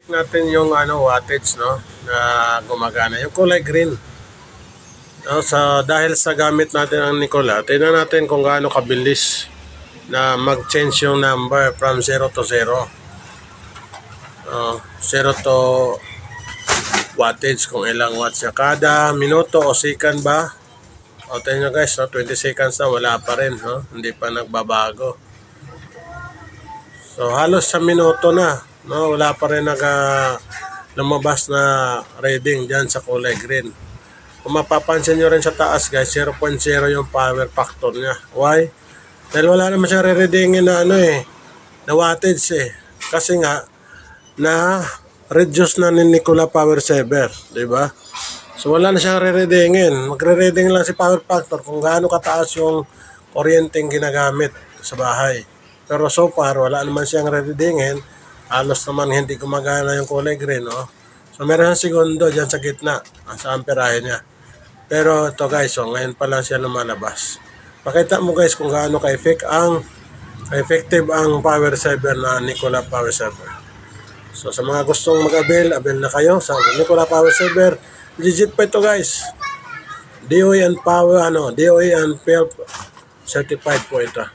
natin yung wattage, no, na gumagana, yung kulay green. No, dahil sa gamit natin ang Nikola, tingnan natin kung gaano kabilis na mag-change yung number from 0 to 0. 0 to wattage, kung ilang watts siya kada minuto o second ba. O tingnan nyo guys, no, 20 seconds na, wala pa rin, no? Hindi pa nagbabago. So halos sa minuto na, no, wala pa rin lumabas na reading dyan sa kulay green. Kung mapapansin nyo rin sa taas guys, 0.0 yung power factor niya. Why? Dahil wala naman siya re-readingin na na wattage Kasi nga, na reduce na ni Nikola power saver, di ba? So wala na siyang re-readingin. Magre-reading lang si power factor kung gaano kataas yung kuryenteng ginagamit sa bahay. Pero so far, wala naman siyang re-readingin. Halos naman hindi gumagana yung kulay green, no? So meron siyang segundo dyan sa gitna, sa amperahe niya. Pero ito guys, so ngayon pa lang siya lumalabas. Pakita mo guys kung gaano ka-effective ang power saver na Nikola power saver. So sa mga gustong mag-avail na kayo sa Nikola power saver. Legit pa ito guys. DOE and power, DOE and PELP certified po ito.